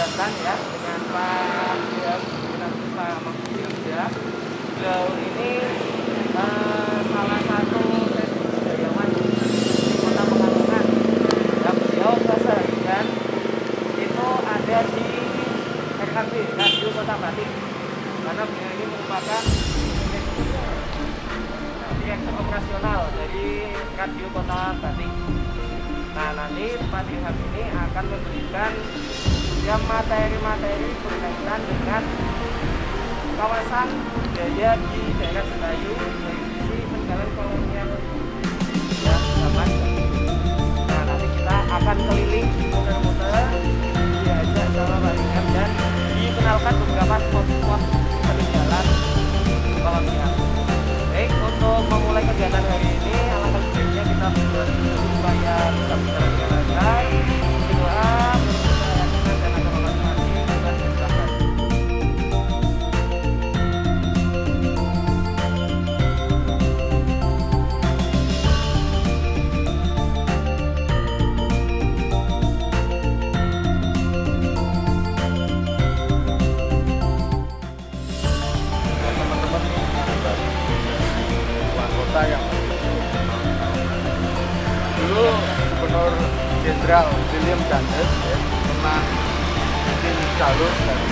keberatan ya dengan Pak nanti Pak Mahfud ya. Beliau ini salah satu budayawan di Kota Pekalongan. Ya, beliau keseharian itu ada di RKB Radio Kota Batik, karena beliau ini merupakan direktur operasional dari Radio Kota Batik. Nah, nanti Pak Dirham ini akan memberikan ya materi-materi berkaitan dengan kawasan budaya di daerah Selayu dari sisi peninggalan kolonial ya zaman. Nah, nanti kita akan keliling muter-muter, diajak sama Pak Dirham dan dikenalkan beberapa spot-spot peninggalan kolonial. Baik, untuk memulai kegiatan hari ini, alangkah baiknya kita berdoa supaya bisa berjalan dengan lancar. Berdoa, berkeyakinan dan agama masing-masing dan bersahabat. Teman-teman kota yang dulu Gubernur Jenderal William Chandes ya, pernah bikin jalur dari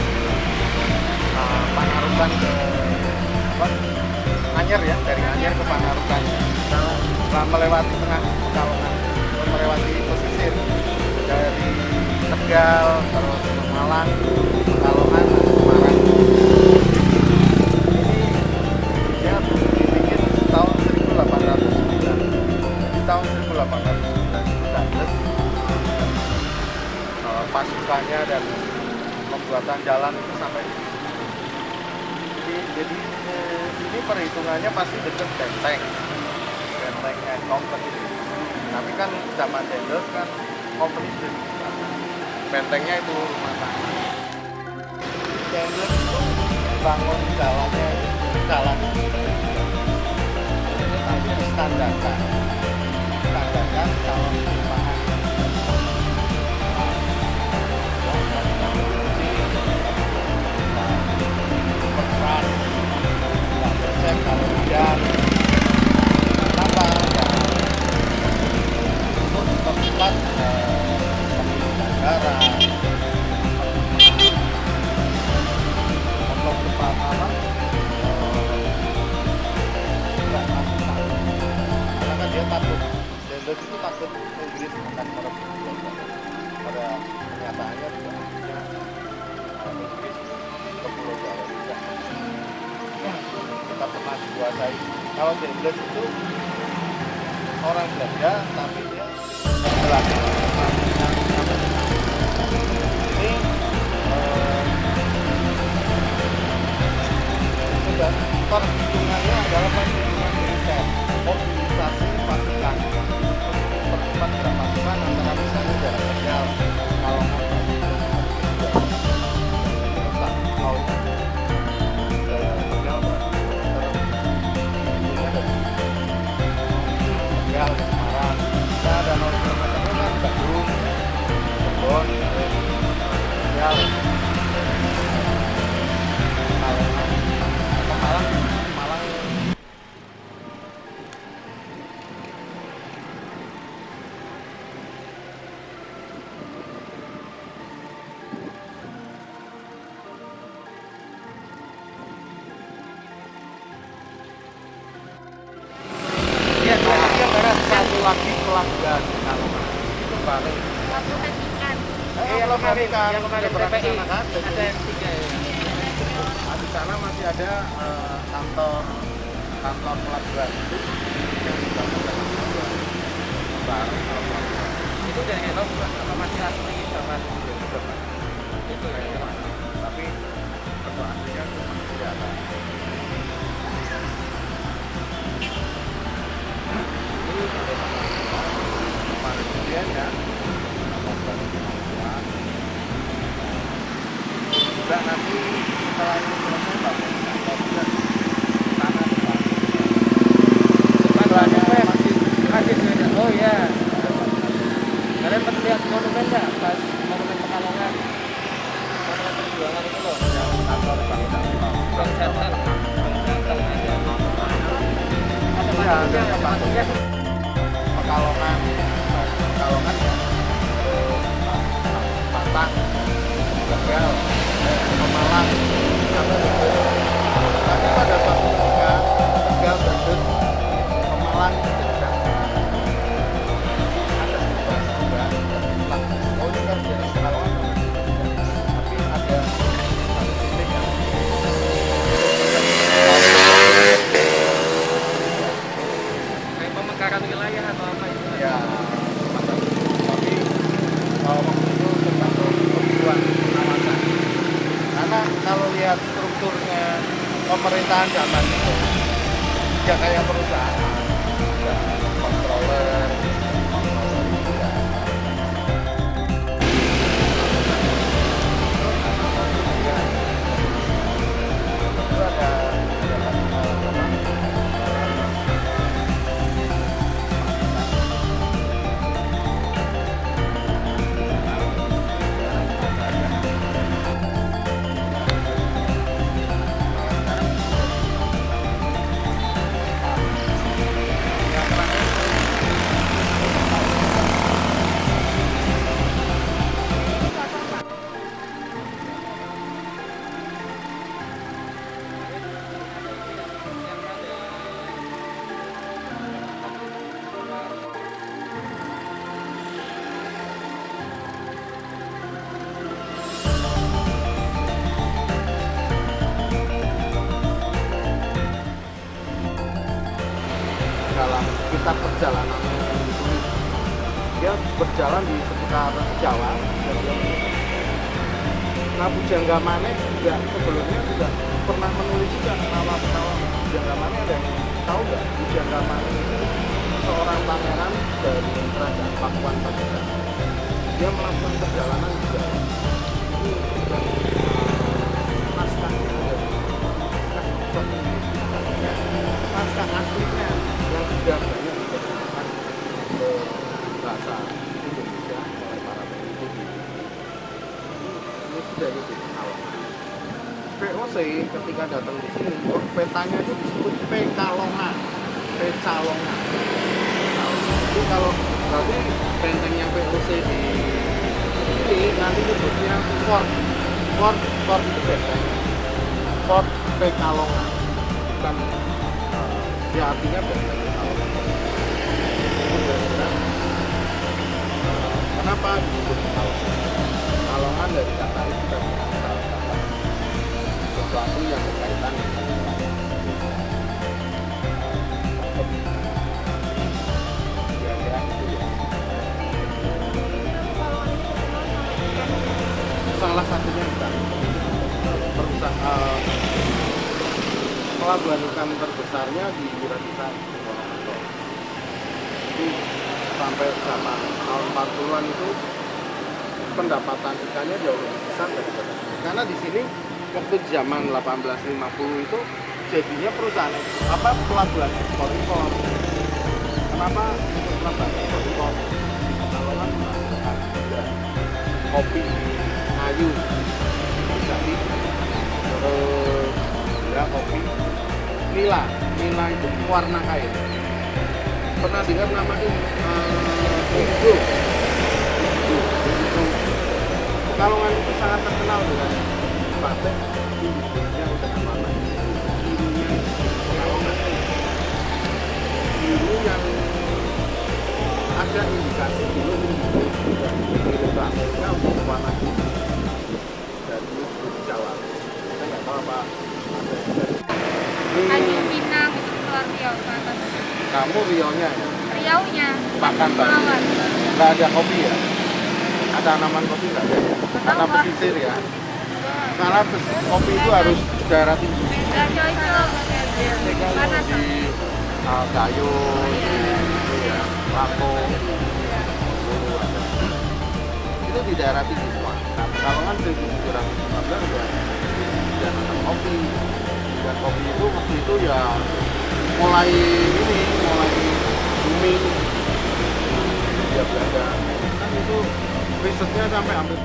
Panarukan ke Anyer ya, dari Anyer ke Panarukan setelah melewati tengah Pekalongan, melewati pesisir dari Tegal, terus Malang, Pekalongan, Semarang. Dia dibikin tahun 1809. Di tahun 1809 itu Chandes pasukannya dan pembuatan jalan itu sampai di sini. Jadi ini perhitungannya pasti dekat benteng and company. Tapi kan zaman Chandes kan company sudah dibesarkan. Bentengnya itu rumah tangga. Chandes itu bangun jalannya jalan tapi distandarkan kalau perumahan berperan cek kalau hujan kenapa ya untuk tempat bandara untuk tempat apa karena kan dia takut Chandes itu takut Inggris akan merebut pada kenyataannya tidak Inggris ke Pulau Jawa juga kita pernah dikuasai. Kalau Chandes itu orang Belanda tapi dia berlatih ini sudah perhitungannya adalah perhitungan militer, mobilisasi pasukan, pertempat gerak pasukan antara misalnya jarak Tegal, Pekalongan, Tegal, Semarang, nah danau kilometernya kan Bandung, Cirebon, Tegal, Malang. Ya, barat satu lagi pelabuhan Pekalongan itu baru. Pelabuhan ikan. Pelabuhan ikan yang kemarin PPI ada yang 3 ya. Di sana masih ada kantor pelabuhan itu yang dibangun dengan pelabuhan baru kalau pelabuhan Itu udah enak apa masih asli zaman itu ya tapi bentuk aslinya tidak ada. Ini pada kemudian ya juga nanti setelah ini selesai bangun kantor juga di sana masih oh ya. Kalian pernah lihat monumen nggak pas monumen Pekalongan? jualan itu loh. yang kantor Bank Jateng. Bang Jateng. Bang Jateng aja. Ada Iya, patuknya, ada ada patuknya. Pekalongan, Pekalongan ya, Batang, Tegal, Pemalang, sampai itu. Tapi pada suatu ketika Tegal Bandung, Pemalang dijadikan ada berubah. Oh ini kan jadi Pekalongan, tapi ada satu titik yang Kayak pemekaran wilayah atau apa itu? ya semacam itu. Tapi waktu itu tergantung kebutuhan pengawasan. Karena kalau lihat strukturnya pemerintahan zaman itu ya kayak perusahaan, ada controller itu ya. Itu ada dalam kita perjalanan itu dia berjalan di seputar Jawa dan dia nah Pujangga Maneh juga sebelumnya juga pernah menulis juga nama Pujangga Maneh. Ada yang tahu nggak Pujangga Maneh itu seorang pangeran dari kerajaan Pakuan Pajajaran. Dia melakukan perjalanan di Jawa ini dan naskahnya ada naskah aslinya yang sudah banyak diterjemahkan ke bahasa Indonesia oleh para penulis. Ini sudah itu Pekalongan. VOC ketika datang di sini, petanya itu disebut Pekalongan, Pecalongan. Jadi kalau berarti bentengnya VOC di ini nanti disebutnya Fort itu benteng. Fort Pekalongan, bukan ya artinya benteng Pekalongan. Kenapa disebut Pekalongan? Pekalongan dari kata itu kan berasal kata sesuatu yang berkaitan dengan kira-kira itu ya. Salah satunya bukan perusahaan pelabuhan ikan terbesarnya di Wiradesa Wonosobo. Jadi sampai zaman tahun 40-an itu pendapatan ikannya jauh lebih besar daripada karena di sini waktu zaman 1850 itu jadinya perusahaan pelabuhan ekspor impor. Kenapa untuk pelabuhan ekspor impor? Di Pekalongan menghasilkan juga kopi kayu, jadi terus ya kopi nila itu warna kain. Pernah dengar nama ini indigo. Pekalongan itu sangat terkenal dengan batik indigonya dengan warna birunya. Pekalongan biru yang ada indikasi dulu indigo dan biru ke Amerika untuk warna biru dari Jawa. Saya nggak tahu apa ada dari Tanjung Pinang itu keluar Riau ke atas. kamu Riau-nya ya? Riau-nya. Bahkan Mawar. nggak ada kopi ya? Ada tanaman kopi nggak ada ya? Karena Mbak. pesisir ya? Karena kopi itu harus daerah tinggi. Beda cocok. Panas. Di Gayo, di ya, Lampung, Bulu, ada. Itu di daerah tinggi semua. Nah, Pekalongan 1715 ya sudah nanam kopi. Dan kopi itu waktu itu ya mulai booming. Dia Belanda kan itu risetnya sampai hampir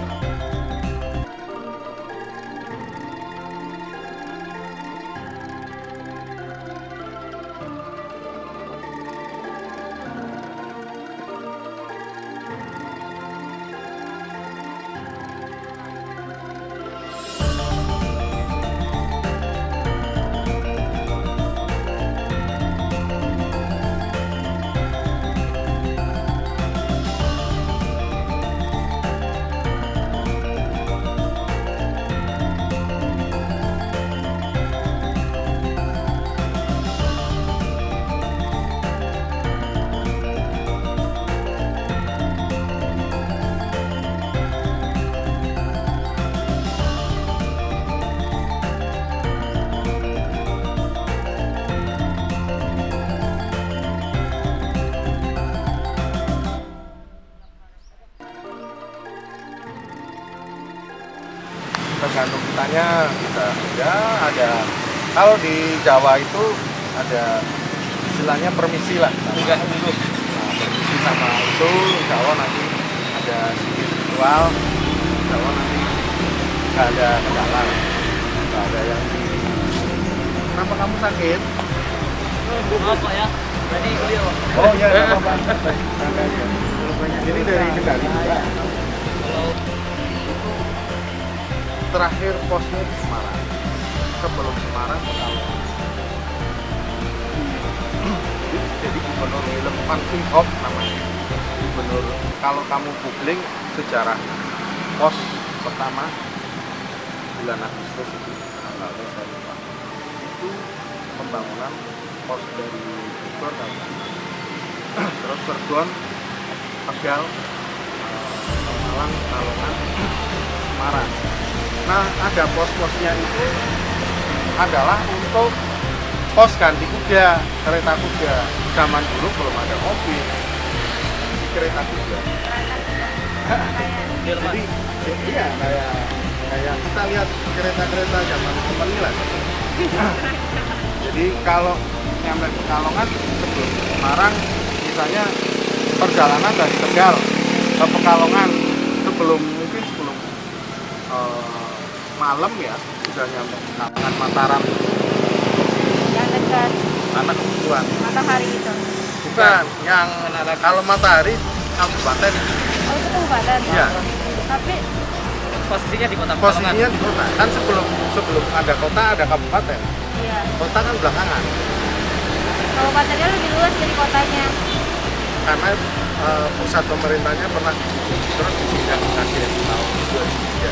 tergantung kitanya. Kita ya ada, kalau di Jawa itu ada istilahnya permisi lah, Enggak dulu. nah, permisi sama itu insya Allah nanti ada sedikit ritual, insya Allah nanti nggak ada kendala, nggak ada yang di. Kenapa kamu sakit? Maaf Pak ya. Tadi beliau. Oh iya, nggak apa-apa. Santai aja. Ini dari Kendari juga. Terakhir posnya di Semarang. Sebelum Semarang Pekalongan. Jadi Gubernur Willem van Vinkhop namanya. Gubernur, kalau kamu googling sejarah pos pertama bulan Agustus itu tanggalnya saya lupa. Itu pembangunan pos dari Bogor terus Cirebon, Tegal, Malang, Pekalongan, Semarang. Nah, ada pos-posnya itu adalah untuk pos ganti kuda, kereta kuda. Zaman dulu belum ada mobil, di kereta kuda. Jadi, iya kayak kita lihat kereta-kereta zaman company lah. Jadi kalau nyampe Pekalongan sebelum Semarang, misalnya perjalanan dari Tegal ke Pekalongan sebelum malam ya sudah nyampe Pekalongan Mataram, Yang dekat anak kebutuhan. matahari itu. Bukan, yang kalau Matahari kabupaten, Oh itu kabupaten. Iya. Tapi Posisinya di kota posisinya di kota. Kan sebelum ada kota ada kabupaten. iya. Kota kan belakangan. Kabupatennya lebih luas dari kotanya. Karena pusat pemerintahnya pernah di situ, terus dipindah ke Sragen tahun 2003.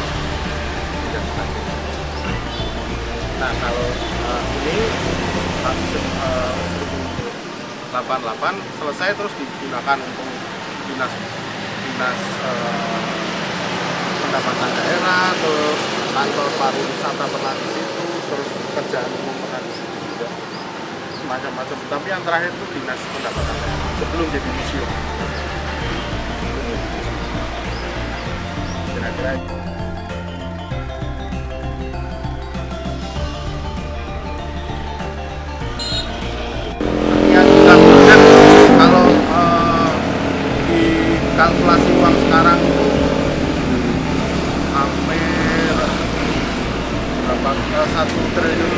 Pindah ke Sragen. Nah kalau ini tahun 1988 selesai terus digunakan untuk dinas pendapatan daerah, terus kantor pariwisata pernah di situ, terus pekerjaan umum pernah di situ juga, macam-macam. Tapi yang terakhir itu dinas pendapatan daerah sebelum jadi museum. Kira-kira itu. Yang kita kemudian kalau dikalkulasi uang sekarang itu hampir berapa, 1 triliun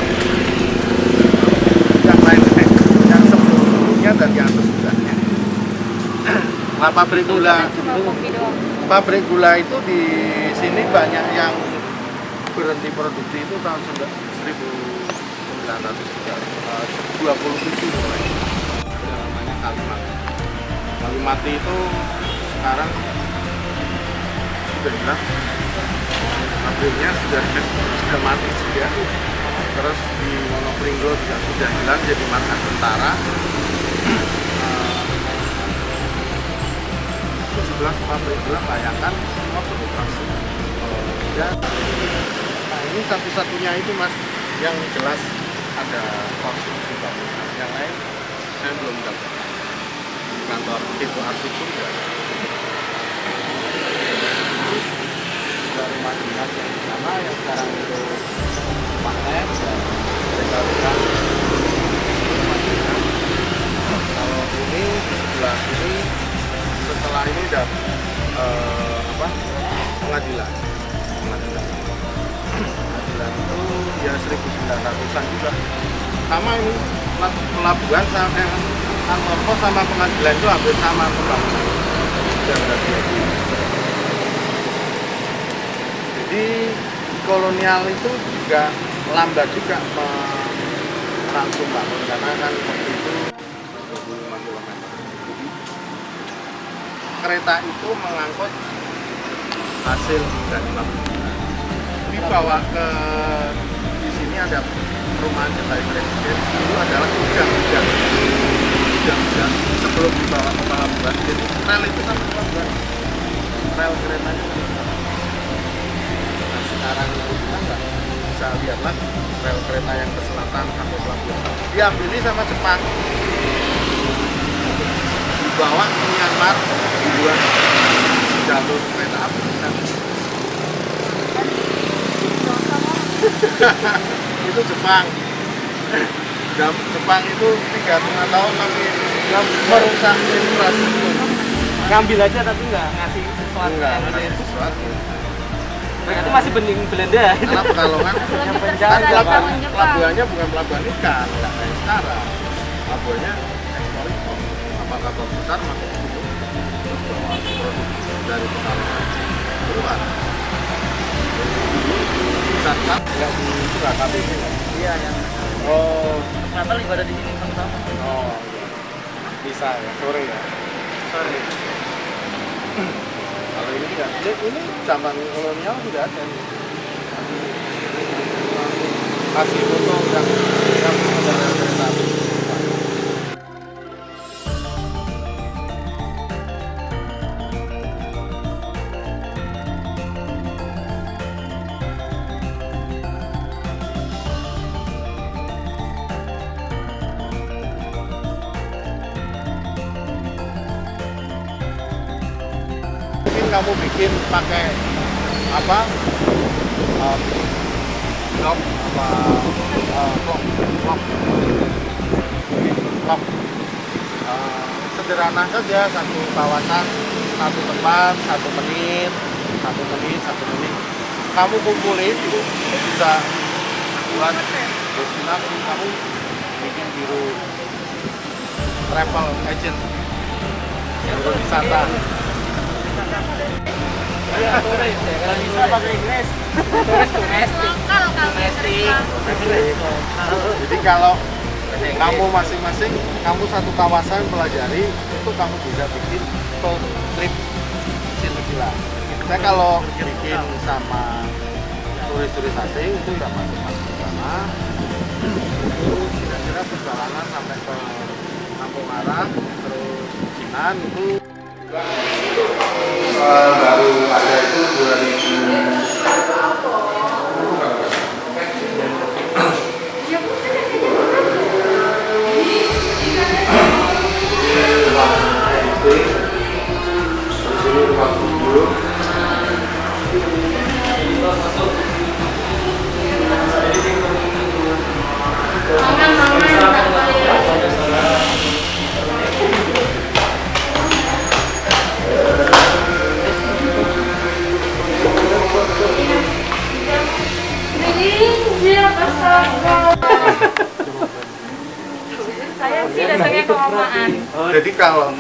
yang lain, yang sebelumnya dan yang sesudahnya. Nah, pabrik gula Cuma kopi doang. pabrik gula itu di sini banyak yang berhenti produksi itu tahun 1927 mulai. Ada namanya Kalimati. Kalimati itu sekarang sudah hilang, pabriknya sudah mati juga. Terus di Monopringgo juga sudah hilang jadi markas tentara. 17 pabrik gula, bayangkan semua beroperasi. Ya, nah ini satu-satunya itu mas yang jelas ada konstruksi bangunan. Yang lain saya belum dapat. Di kantor itu arsip pun juga dari rumah dinas yang di sana yang sekarang itu panen dan mereka bilang rumah dinas. Kalau ini di sebelah ini setelah ini udah pengadilan itu ya 1900-an juga sama. Ini pelabuhan sama kantor pos sama pengadilan itu hampir sama pembangunan. Jadi kolonial itu juga lambat juga merangsung bangun karena kan waktu itu 25 km. Jadi kereta itu mengangkut hasil dari pelabuhan. Dibawa ke di sini ada perumahan Jembatan Presiden, itu adalah gudang sebelum dibawa ke pelabuhan. Jadi rel itu sampai pelabuhan, rel keretanya. Nah sekarang itu kita nggak bisa lihat lagi rel kereta yang ke selatan sampai pelabuhan. Diambil sama Jepang, dibawa ke Myanmar, dibuat jalur kereta api di sana. Itu Jepang. Jepang itu 3,5 tahun masih merusak infrastruktur. Ngambil aja tapi nggak ngasih sesuatu Enggak, yang ada gede. sesuatu. Mereka itu masih bening Belanda. Karena Pekalongan Yang Lebih penjaga, terkenal Pak. zaman Jepang. pelabuhannya bukan pelabuhan ikan, nggak kayak sekarang. Pelabuhannya ekspor impor. Apakah kapal besar masuk ke situ terus bawa produk dari Pekalongan keluar. Saat nggak di itu nggak KTP kan? Iya, yang Oh, Natal ibadah di sini sama-sama. oh, iya. Bisa ya sore ya. Sorry. Kalau ini enggak, ini zaman kolonial tidak ada nih. Kasih foto yang ada kereta api. Mungkin kamu bikin pakai apa blok apa blok sederhana saja, satu kawasan, satu tempat, 1 menit kamu kumpulin itu bisa buat destinasi. Kamu bikin biru travel agent, biru wisata. Iya, turis ya. Kalau bisa pakai Inggris. Turis domestik. Lokal kalau Domestik. Jadi kalau kamu masing-masing, kamu satu kawasan pelajari, itu kamu bisa bikin full trip kecil-kecilan. Saya kalau bikin sama turis-turis asing itu udah masuk-masuk ke sana. Itu kira-kira perjalanan sampai ke Kampung Arang, terus Jinan itu baru ada itu 2000. Saya sih datangnya ke Omaan. Jadi kalau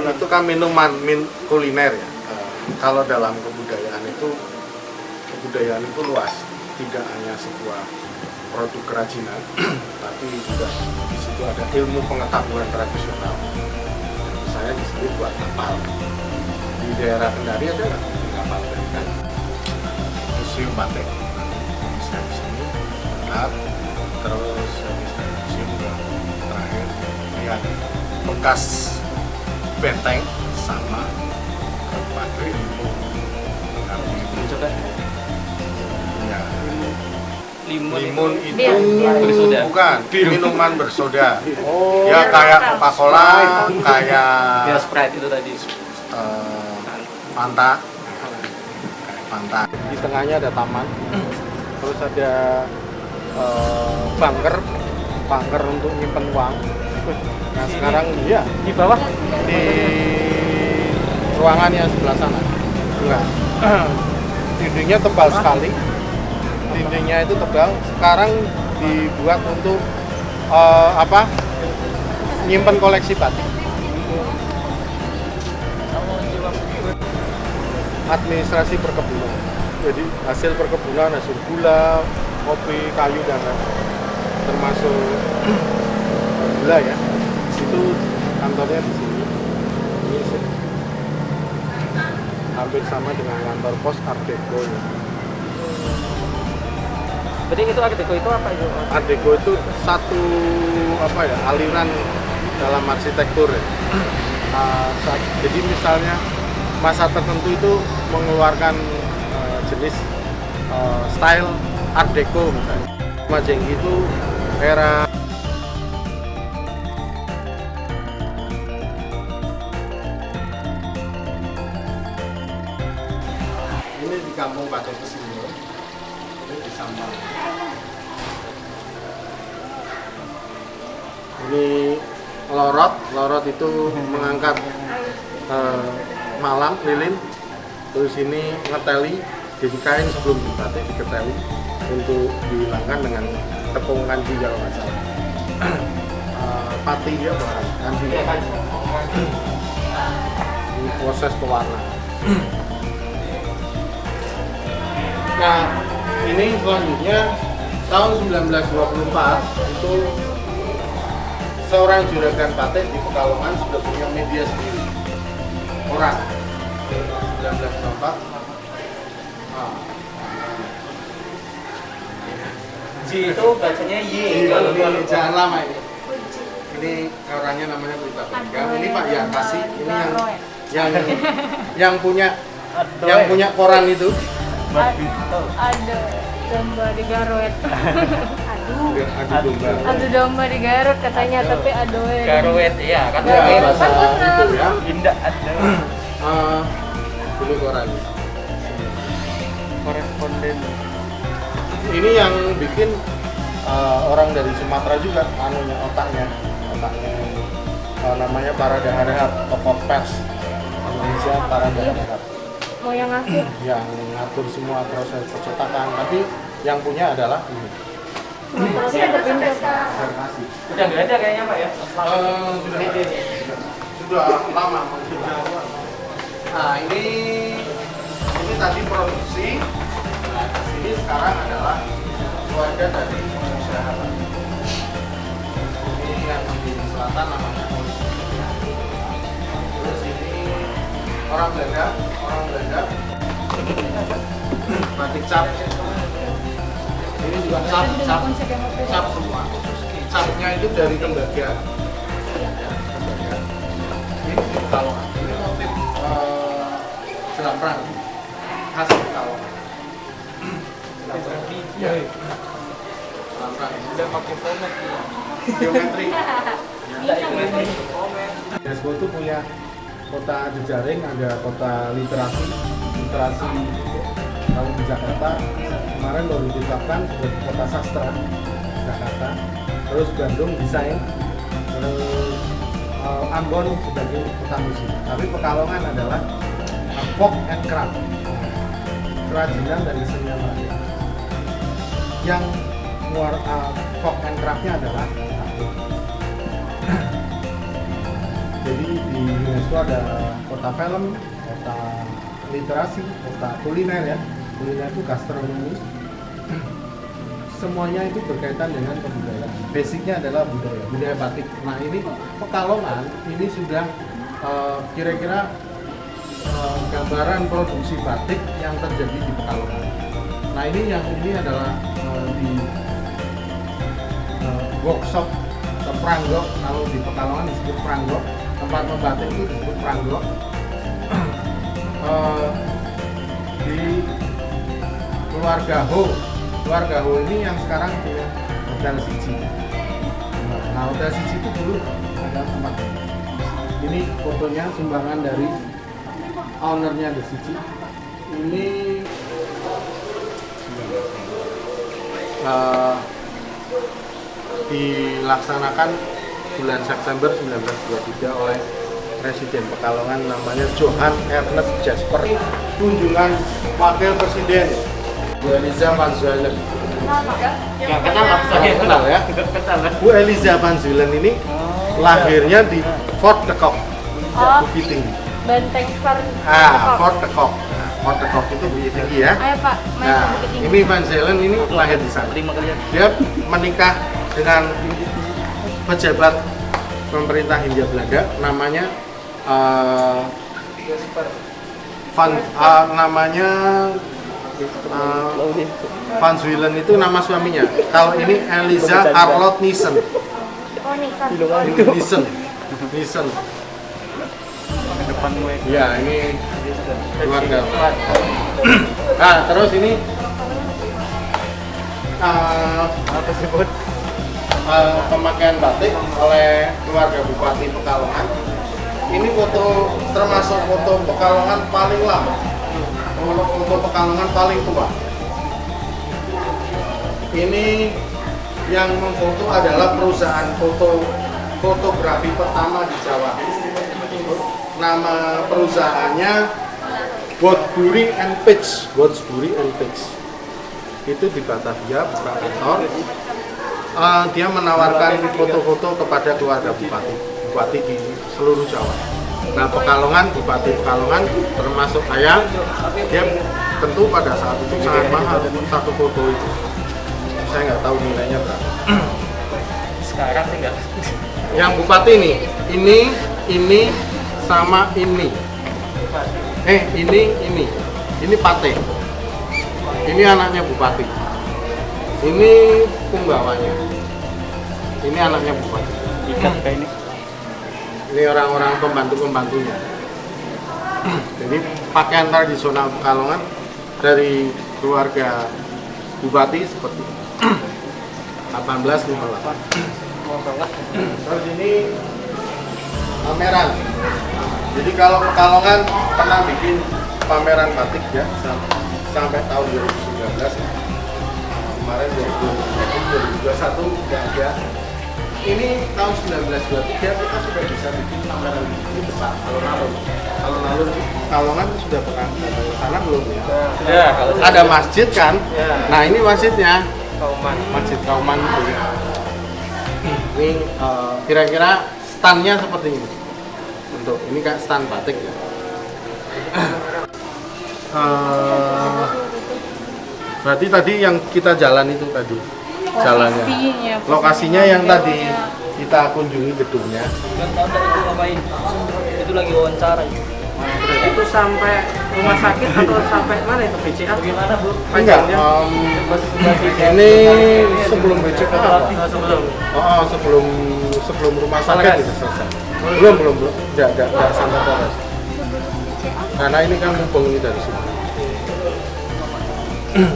itu kan minuman kuliner ya. Kalau dalam kebudayaan itu luas, tidak hanya sebuah produk kerajinan, tapi juga di situ ada ilmu pengetahuan tradisional. Saya di sini buat kapal. Di daerah Kendari ada nggak kapal kan? Museum Batik. Bisa di sini, lihat, terus habis dari museum juga terakhir lihat bekas benteng sama pabrik Coba. ya. Limun Limun itu. itu Bersoda. bukan minuman bersoda. Oh. Ya kayak Coca-Cola, kayak Ya Sprite itu tadi. Fanta. Kayak Fanta. Di tengahnya ada taman. Terus ada bunker untuk nyimpen uang. Nah sekarang ya Di bawah di ruangan yang sebelah sana. Enggak. Dindingnya tebal sekali. Dindingnya itu tebal. Sekarang dibuat untuk nyimpen koleksi batik. Administrasi perkebunan. Jadi hasil perkebunan, hasil gula, kopi, kayu dan lain-lain. Termasuk gula ya. Itu kantornya di sini. Ini hampir sama dengan kantor pos Art Deco ya. Berarti itu Art Deco itu apa itu? Art Deco itu satu aliran dalam arsitektur ya. Jadi misalnya masa tertentu itu mengeluarkan jenis style Art Deco misalnya. Majenggi itu era ini di Kampung Batik Pesinur, ini di Sambal. Ini lorot itu mengangkat malam lilin. Terus ini ngeteli, jadi kain sebelum dibatik diketeli untuk dihilangkan dengan tepung kanji kalau nggak salah. Pati ya bukan kanji. Ini proses pewarna. Nah, ini selanjutnya tahun 1924 itu seorang juragan batik di Pekalongan sudah punya media sendiri. Orang 1924. J itu bacanya Y. Ini jangan lama ini. Ini orangnya namanya Berita Pegang. Ini Pak Yakasi. Ini yang punya koran itu. Ada domba di Garut. Adu domba. Ada domba di Garut katanya, tapi adoe. Garut, iya kan. Ya, bahasa Kan benar. itu ya. Indah ada. Ini koran. Koresponden. Ini yang bikin orang dari Sumatera juga, otaknya namanya Parada Harahap, tokoh pers Indonesia Parada Harahap. Mau yang ngatur. Yang ngatur semua proses percetakan, tapi yang punya adalah ini. Terusnya udah pindah. Harkasi. Udah nggak ada kayaknya Pak ya? Sudah lama. Nah ini tadi produksi. Nah ini sekarang adalah keluarga dari pengusaha. Ini yang di selatan namanya Polisi. Terus ini orang Belanda. Batik cap. Ini juga cap semua. Capnya itu dari tembaga. Ini di Pekalongan. Ini motif jelamprang khas Pekalongan. Ya. Jelamprang. Udah pakai format nih. Geometri. Iya. UNESCO itu punya kota jejaring, ada kota literasi. Kalau di Jakarta kemarin baru ditetapkan sebagai kota sastra Jakarta. Terus Bandung desain, terus Ambon sebagai kota musik. Tapi Pekalongan adalah folk and craft, kerajinan dari seni rakyat. Yang folk and craftnya adalah batik. Jadi di UNESCO ada kota film, kota literasi, kota kuliner ya. Kuliner itu gastronomi. Semuanya itu berkaitan dengan kebudayaan. Basicnya adalah budaya batik. Nah ini Pekalongan ini sudah kira-kira gambaran produksi batik yang terjadi di Pekalongan. Nah ini adalah di workshop atau pranggok. Kalau di Pekalongan disebut pranggok, tempat membatik itu disebut pranggok. Di keluarga Ho ini yang sekarang punya Hotel Siji. Nah Hotel Siji itu dulu ada tempat ini fotonya sumbangan dari ownernya The Siji. Ini dilaksanakan bulan September 1923 oleh Presiden Pekalongan namanya Johan Ernest Jasper. Kunjungan Wakil Presiden Bu Eliza Van Zuylen. Nggak kenal apa saja Kenal ya? Kenal. Bu Eliza Van Zuylen ini lahirnya di Fort de Kock, Bukit Tinggi. Benteng Fort. Fort de Kock. Nah, Fort de Kock itu Bukit Tinggi ya. Ayo Pak, main Nah, ke Bukit Tinggi. ini Van Zuylen ini lahir di sana. Terima kalian. Dia menikah dengan pejabat pemerintah Hindia Belanda namanya Van Zuylen itu nama suaminya. Kalau ini Eliza Charlotte Nissen. Oh Nisan. Nissen. Depan gue. Ya, ini keluarga. Nah, terus ini Apa sebut? pemakaian batik oleh keluarga Bupati Pekalongan. Ini foto termasuk foto Pekalongan paling lama. Foto Pekalongan paling tua. Ini yang memfoto adalah perusahaan foto fotografi pertama di Jawa. Nama perusahaannya Woodbury and Pitch. Woodbury and Pitch. Itu di Batavia, buka kantor. Dia menawarkan foto-foto kepada keluarga bupati di seluruh Jawa. Nah, Bupati Pekalongan termasuk saya, dia tentu pada saat itu sangat mahal satu foto itu. Saya nggak tahu nilainya berapa. Sekarang sih nggak. Yang bupati ini sama ini. Ini Pate. Ini anaknya bupati. Ini punggawanya. Ini anaknya bupati. Ikan kayak ini. Ini orang-orang pembantu-pembantunya. Jadi pakaian tradisional Pekalongan dari keluarga bupati seperti 1858. Terus ini pameran. Jadi kalau Pekalongan pernah bikin pameran batik ya sampai tahun 2019. Kemarin 2021 nggak ada. Ini tahun 1923 kita sudah bisa bikin pameran ini besar. Alun-alun Pekalongan sudah pernah datang ke sana belum ya? Ya, kalau Ada masjid kan? Ya. Nah ini masjidnya, Kauman. Masjid Kauman itu. Ini kira-kira standnya seperti ini. Untuk ini kayak stand batik ya. Berarti tadi yang kita jalan itu tadi jalannya. Lokasinya yang tadi kita kunjungi gedungnya. Kan tahu tadi itu ngapain? Itu lagi wawancara. Itu sampai rumah sakit atau sampai mana itu BCA? Gimana Bu? Enggak. Ini sebelum BCA apa? Sebelum rumah sakit itu selesai. Belum. Enggak sampai Polres. Karena ini kan hubung ini dari sini.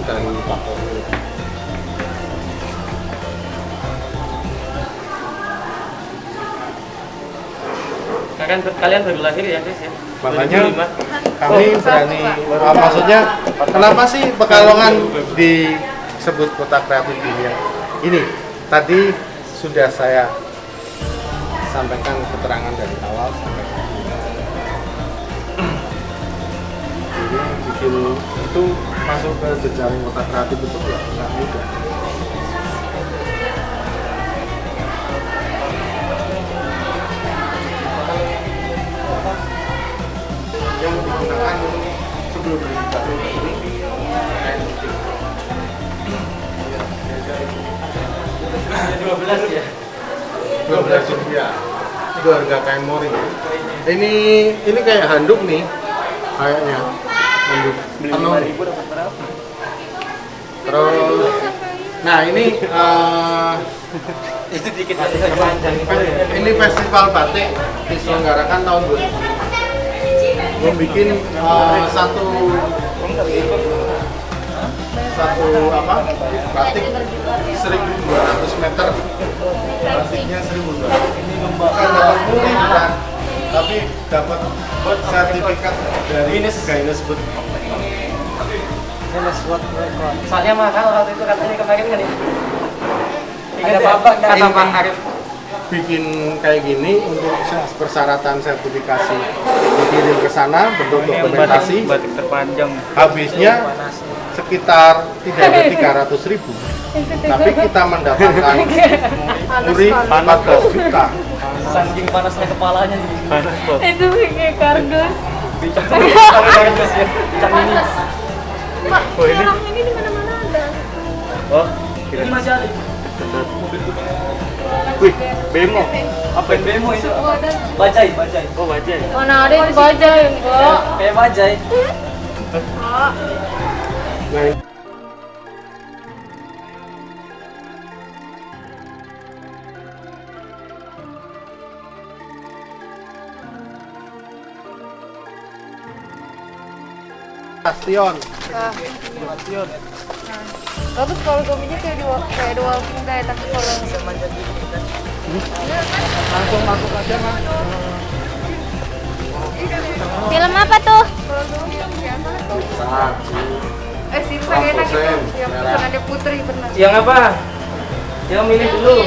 Dari Pak Polres. Kalian baru lahir ya, Chris ya? Makanya kami berani, maksudnya kenapa sih Pekalongan disebut kota kreatif dunia? Ini tadi sudah saya sampaikan keterangan dari awal sampai jadi bikin itu masuk ke jejaring kota kreatif itu nggak mudah. Yang digunakan sebelum dibangun ini kain putih. 12 ya? 12 rupiah. Itu harga kain mori. Ini kayak handuk nih, kayaknya handuk. Beli Tenun. 5.000 dapat berapa? Terus, nah ini Itu dikit aja panjang. ini festival batik diselenggarakan tahun 2000. Membikin satu batik 1.200 meter, batiknya 1.200. Bukan dapat murid bukan, tapi dapat sertifikat dari Guinness Book. Soalnya mahal waktu itu katanya kemarin kan ini. Ada Bapak kata Pak Arif. Bikin kayak gini untuk persyaratan sertifikasi dikirim ke sana bentuk dokumentasi. Batik terpanjang. Habisnya sekitar tidak ada 300.000, tapi kita mendapatkan muri 14 juta. Saking panasnya kepalanya jadi panas kok. Itu kayak kardus. Kardus ya. Cak ini. Pak, Oh, ini? orang ini di mana-mana ada. Oh, Ini masih ada. wih, bemo. Apa yang bemo itu? Bajai. Oh, bajai. Mana ada itu bajai enggak? Kayak bajai. Pak. Nah, ini. Bastion. Bagus kalau suaminya kayak The Walking Dead, tapi kalau Langsung masuk aja mas. film apa tuh? Saat Sini pakai enak itu. Sen, Yang merah. pesan ada Putri pernah. Yang apa? Yang milih dulu.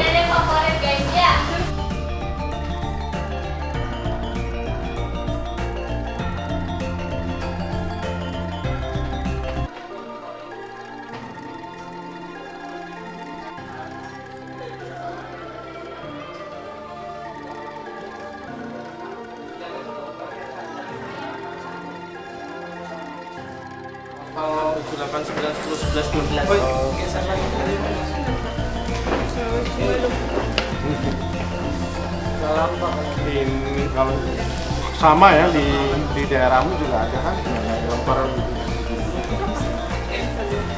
Kalau 8, 9, 10, 11, 12. Oh, sama. Ini kalau sama ya di daerahmu juga ada kan lemper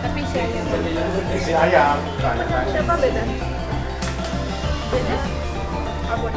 Tapi isi ayam. isi ayam tanya. Siapa beda? Beda? Abon.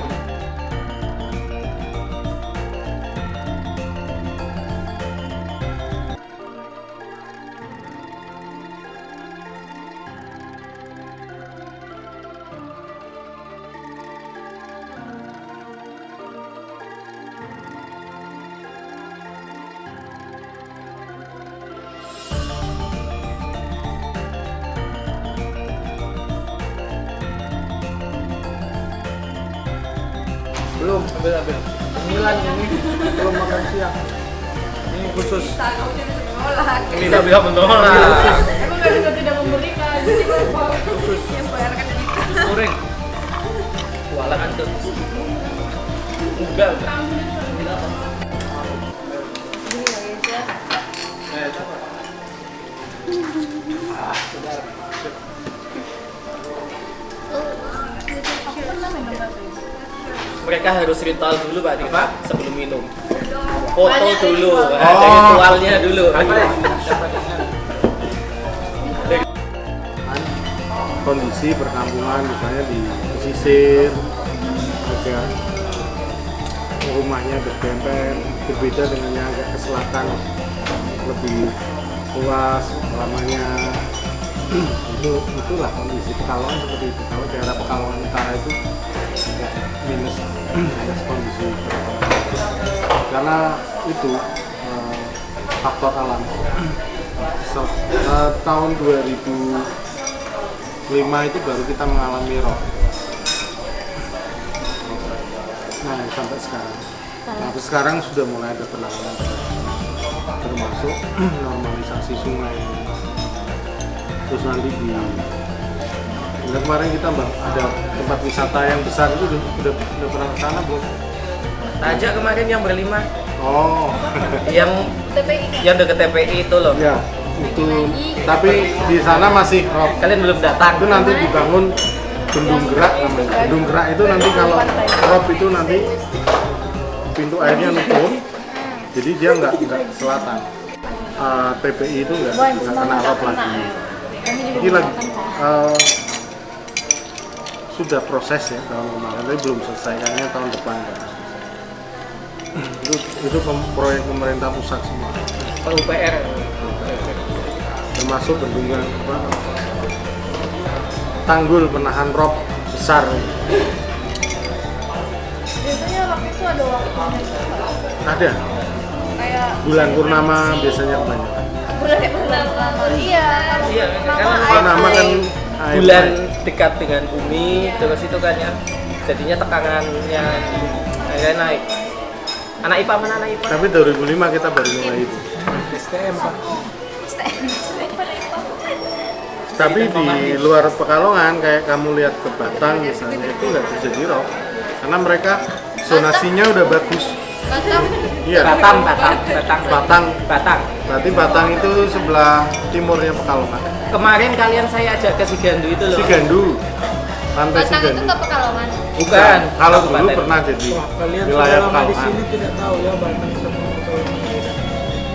Belum, ambil. Sembilan ini belum makan siang. Ini khusus. Ini tak bisa menolak. Emang nggak bisa tidak memberikan. Jadi khusus yang bayarkan kita. Goreng. Walah antum. Enggak. Ini ya guys ya. Mereka harus ritual dulu Pak Dik, sebelum minum. Foto dulu, ada ritualnya dulu. Kondisi perkampungan misalnya di pesisir, juga rumahnya berdempet, berbeda dengan yang agak ke selatan, lebih luas lamanya. Itulah kondisi Pekalongan seperti itu. Kalau daerah Pekalongan Utara itu agak minus kondisi karena itu faktor alam. Tahun 2005 itu baru kita mengalami rob. Nah sampai sekarang. Sampai sekarang sudah mulai ada penanganan termasuk normalisasi sungai. Terus nanti kemarin kita ada tempat wisata yang besar itu udah pernah ke sana belum? Ajak kemarin yang berlima. Oh. TPI. Yang deket TPI itu loh. Ya, itu. Tapi di sana masih rob. Kalian belum datang. Itu nanti dibangun bendung gerak namanya. Bendung gerak itu nanti kalau rob itu nanti pintu airnya nutup. Jadi dia nggak selatan. TPI itu nggak kena rob lagi. Ini lagi sudah proses ya tahun kemarin, tapi belum selesai kayaknya tahun depan kan. Itu proyek pemerintah pusat semua. PUPR. Termasuk bendungan tanggul penahan rob besar. Biasanya rob itu ada waktunya juga. Ada. Kayak Bulan purnama biasanya kebanyakan. bulan lama. Iya. Iya, Purnama kan bulan dekat dengan bumi, terus itu kan ya jadinya tekanannya airnya naik. Anak IPA mana anak IPA? Tapi 2005 kita baru mulai itu. STM Pak. Tapi di luar Pekalongan kayak kamu lihat ke Batang misalnya itu nggak terjadi rob karena mereka zonasinya udah bagus. Batam. Iya. Batang. Batang. Berarti Batang itu sebelah timurnya Pekalongan. Kemarin kalian saya ajak ke Sigandu itu loh. Sigandu. Pantai Batang itu Sigandu. ke Pekalongan. Bukan. Kalau dulu Kabupaten. pernah jadi Kalian wilayah selama di Pekalongan. sini tidak tahu ya Batang sama Pekalongan.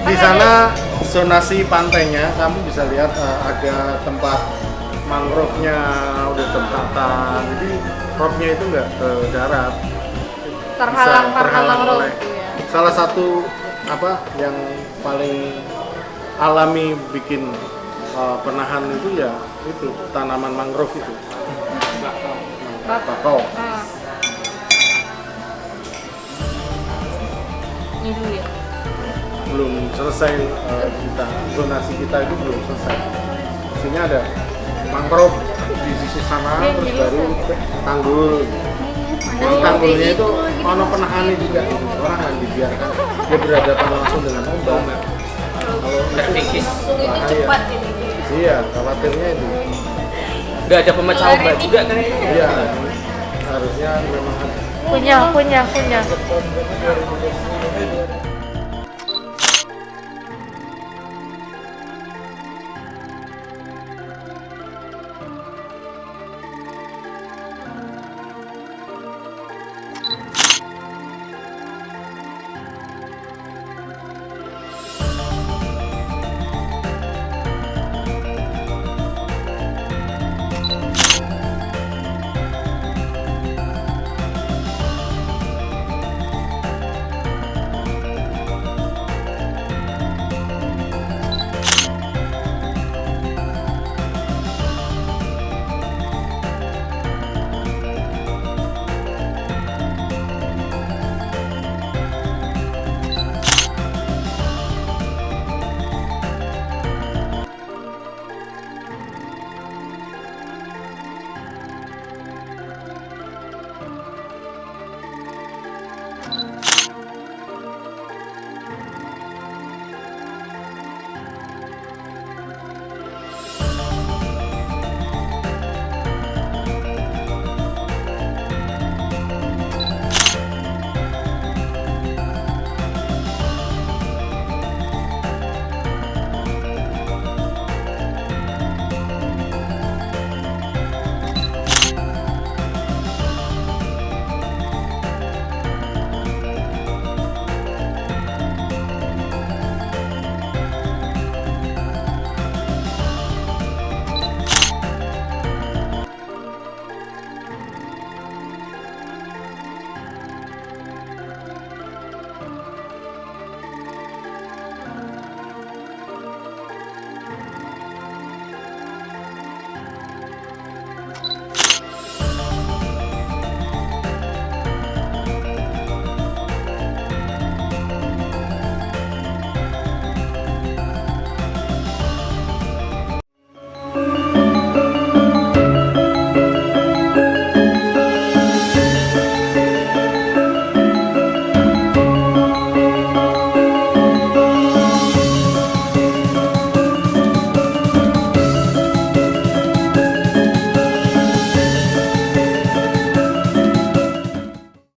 Di sana zonasi pantainya kamu bisa lihat ada tempat mangrove-nya udah tertata. Jadi robnya itu nggak ke darat. Terhalang rob. oleh salah satu apa yang paling alami bikin penahan itu ya itu tanaman mangrove itu bakau. Ini dulu ya. Belum selesai kita zonasi kita itu belum selesai. Sini ada mangrove di sisi sana terus baru tanggul. Jadi tanggulnya itu ono penahannya juga orang yang dibiarkan dia berhadapan langsung dengan ombak. Kalau Terkikis. Langsung itu cepat ini. iya khawatirnya itu. Nggak ada pemecah ombak juga kan? Iya harusnya memang ada. Punya. Tahun 2020 ini 2020